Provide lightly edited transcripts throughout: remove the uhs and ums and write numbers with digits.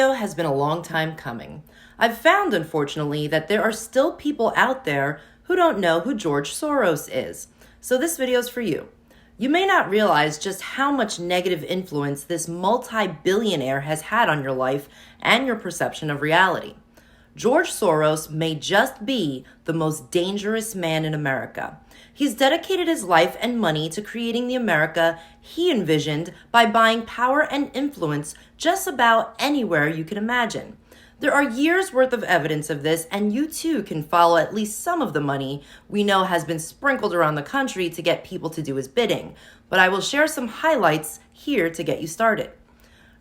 video has been a long time coming. I've found, unfortunately, that there are still people out there who don't know who George Soros is. So this video is for you. You may not realize just how much negative influence this multi-billionaire has had on your life and your perception of reality. George Soros may just be the most dangerous man in America. He's dedicated his life and money to creating the America he envisioned by buying power and influence just about anywhere you can imagine. There are years worth of evidence of this, and you too can follow at least some of the money we know has been sprinkled around the country to get people to do his bidding. But I will share some highlights here to get you started.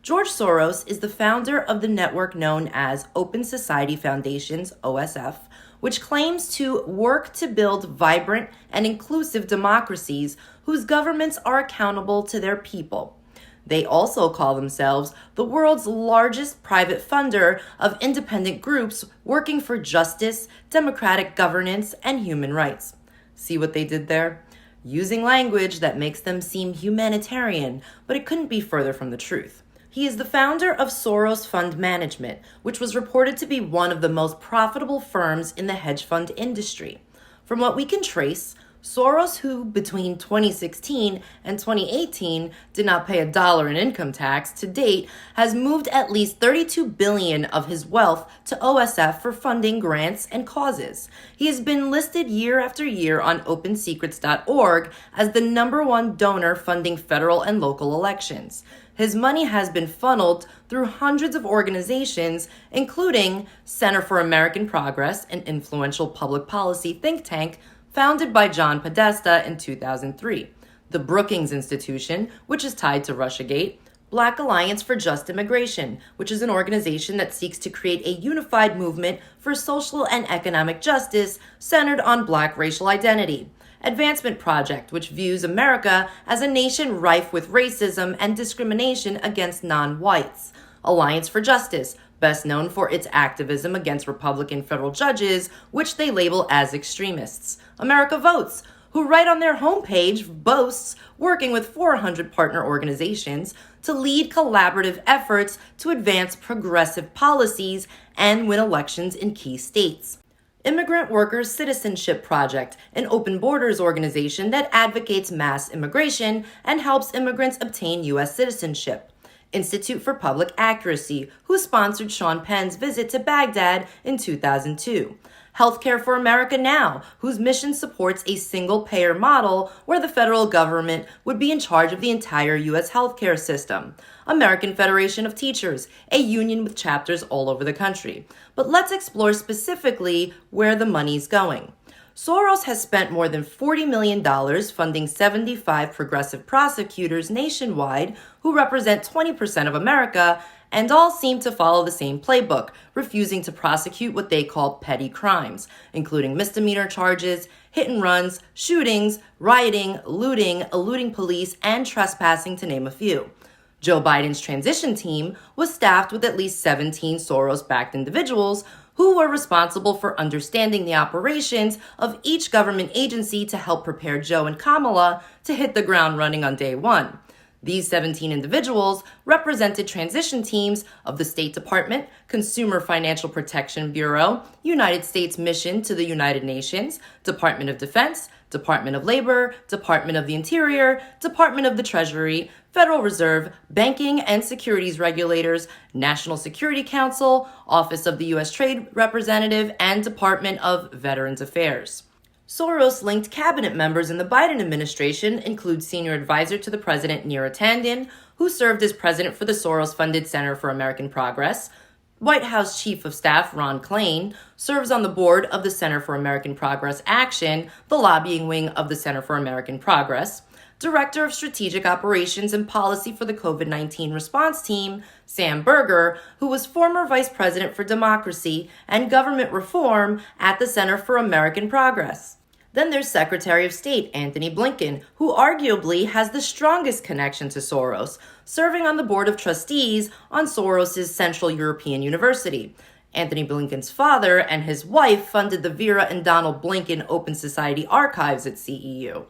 George Soros is the founder of the network known as Open Society Foundations, OSF, which claims to work to build vibrant and inclusive democracies whose governments are accountable to their people. They also call themselves the world's largest private funder of independent groups working for justice, democratic governance, and human rights. See what they did there? Using language that makes them seem humanitarian, but it couldn't be further from the truth. He is the founder of Soros Fund Management, which was reported to be one of the most profitable firms in the hedge fund industry. From what we can trace, Soros, who between 2016 and 2018 did not pay $1 in income tax to date, has moved at least $32 billion of his wealth to OSF for funding grants and causes. He has been listed year after year on OpenSecrets.org as the #1 donor funding federal and local elections. His money has been funneled through hundreds of organizations, including Center for American Progress, an influential public policy think tank founded by John Podesta in 2003, the Brookings Institution, which is tied to Russiagate, Black Alliance for Just Immigration, which is an organization that seeks to create a unified movement for social and economic justice centered on Black racial identity, Advancement Project, which views America as a nation rife with racism and discrimination against non-whites, Alliance for Justice, best known for its activism against Republican federal judges, which they label as extremists, America Votes, who right on their homepage boasts working with 400 partner organizations to lead collaborative efforts to advance progressive policies and win elections in key states. Immigrant Workers Citizenship Project, an open borders organization that advocates mass immigration and helps immigrants obtain U.S. citizenship. Institute for Public Accuracy, who sponsored Sean Penn's visit to Baghdad in 2002. Healthcare for America Now, whose mission supports a single-payer model where the federal government would be in charge of the entire U.S. healthcare system. American Federation of Teachers, a union with chapters all over the country. But let's explore specifically where the money's going. Soros has spent more than $40 million funding 75 progressive prosecutors nationwide who represent 20% of America, and all seem to follow the same playbook, refusing to prosecute what they call petty crimes, including misdemeanor charges, hit and runs, shootings, rioting, looting, eluding police, and trespassing, to name a few. Joe Biden's transition team was staffed with at least 17 Soros-backed individuals who were responsible for understanding the operations of each government agency to help prepare Joe and Kamala to hit the ground running on day one. These 17 individuals represented transition teams of the State Department, Consumer Financial Protection Bureau, United States Mission to the United Nations, Department of Defense, Department of Labor, Department of the Interior, Department of the Treasury, Federal Reserve, Banking and Securities Regulators, National Security Council, Office of the U.S. Trade Representative, and Department of Veterans Affairs. Soros-linked cabinet members in the Biden administration include senior advisor to the president Neera Tanden, who served as president for the Soros-funded Center for American Progress. White House Chief of Staff Ron Klain serves on the board of the Center for American Progress Action, the lobbying wing of the Center for American Progress. Director of Strategic Operations and Policy for the COVID-19 response team, Sam Berger, who was former Vice President for Democracy and Government Reform at the Center for American Progress. Then there's Secretary of State Antony Blinken, who arguably has the strongest connection to Soros, serving on the board of trustees on Soros' Central European University. Antony Blinken's father and his wife funded the Vera and Donald Blinken Open Society Archives at CEU.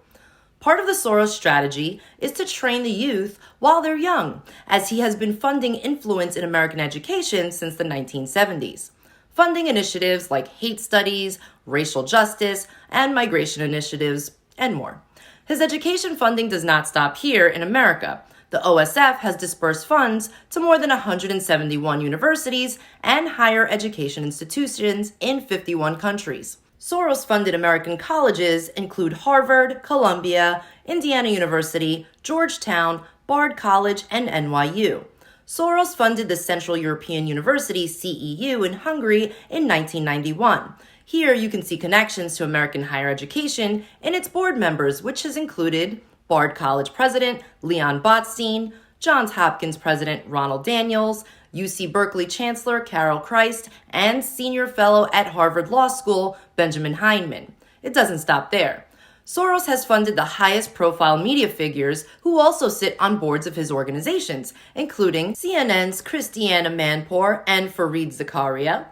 Part of the Soros strategy is to train the youth while they're young, as he has been funding influence in American education since the 1970s. Funding initiatives like hate studies, racial justice, and migration initiatives, and more. His education funding does not stop here in America. The OSF has dispersed funds to more than 171 universities and higher education institutions in 51 countries. Soros-funded American colleges include Harvard, Columbia, Indiana University, Georgetown, Bard College, and NYU. Soros funded the Central European University, CEU, in Hungary in 1991. Here you can see connections to American higher education in its board members, which has included Bard College President Leon Botstein, Johns Hopkins President Ronald Daniels, UC Berkeley Chancellor Carol Christ, and Senior Fellow at Harvard Law School Benjamin Heinemann. It doesn't stop there. Soros has funded the highest profile media figures who also sit on boards of his organizations, including CNN's Christiana Manpour and Fareed Zakaria,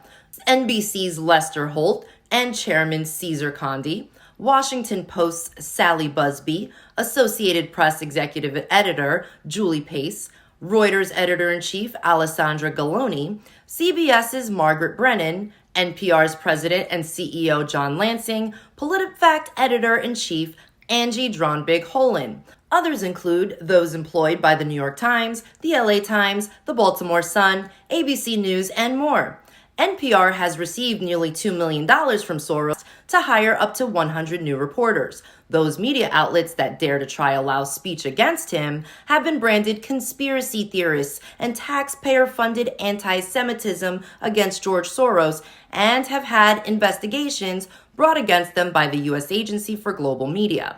NBC's Lester Holt and Chairman Cesar Condi, Washington Post's Sally Busby, Associated Press Executive Editor Julie Pace, Reuters Editor-in-Chief Alessandra Galloni, CBS's Margaret Brennan, NPR's President and CEO John Lansing, PolitiFact Editor-in-Chief Angie Dronbig-Holen. Others include those employed by the New York Times, the LA Times, the Baltimore Sun, ABC News, and more. NPR has received nearly $2 million from Soros to hire up to 100 new reporters. Those media outlets that dare to try allow speech against him have been branded conspiracy theorists and taxpayer-funded anti-Semitism against George Soros and have had investigations brought against them by the U.S. Agency for Global Media.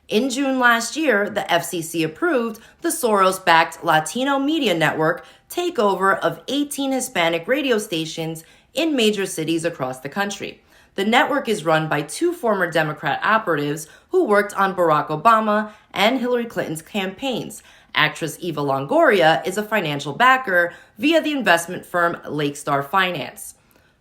In June last year, the FCC approved the Soros-backed Latino media network takeover of 18 Hispanic radio stations in major cities across the country. The network is run by two former Democrat operatives who worked on Barack Obama and Hillary Clinton's campaigns. Actress Eva Longoria is a financial backer via the investment firm Lakestar Finance.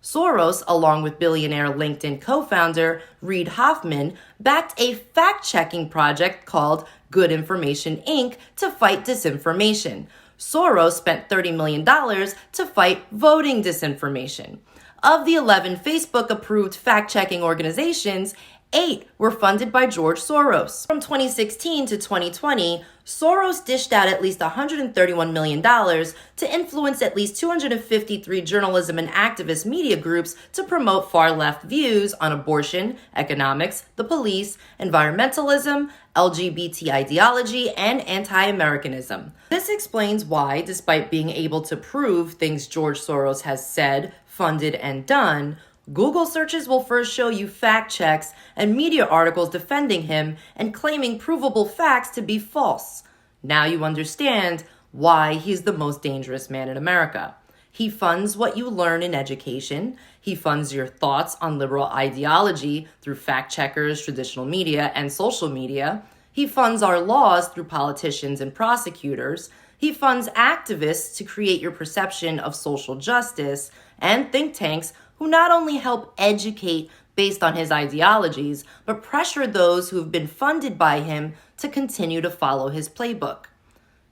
Soros, along with billionaire LinkedIn co-founder Reid Hoffman, backed a fact-checking project called Good Information, Inc. to fight disinformation. Soros spent $30 million to fight voting disinformation. Of the 11 Facebook-approved fact-checking organizations, 8 were funded by George Soros. From 2016 to 2020, Soros dished out at least $131 million to influence at least 253 journalism and activist media groups to promote far-left views on abortion, economics, the police, environmentalism, LGBT ideology, and anti-Americanism. This explains why, despite being able to prove things George Soros has said, funded, and done, Google searches will first show you fact checks and media articles defending him and claiming provable facts to be false. Now you understand why he's the most dangerous man in America. He funds what you learn in education. He funds your thoughts on liberal ideology through fact checkers, traditional media, and social media. He funds our laws through politicians and prosecutors. He funds activists to create your perception of social justice, and think tanks who not only help educate based on his ideologies, but pressure those who have been funded by him to continue to follow his playbook.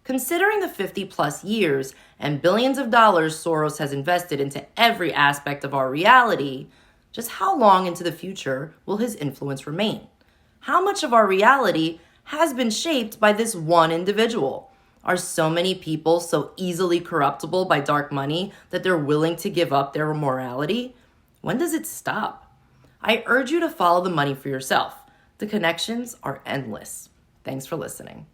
Considering the 50-plus years and billions of dollars Soros has invested into every aspect of our reality, just how long into the future will his influence remain? How much of our reality has been shaped by this one individual? Are so many people so easily corruptible by dark money that they're willing to give up their morality? When does it stop? I urge you to follow the money for yourself. The connections are endless. Thanks for listening.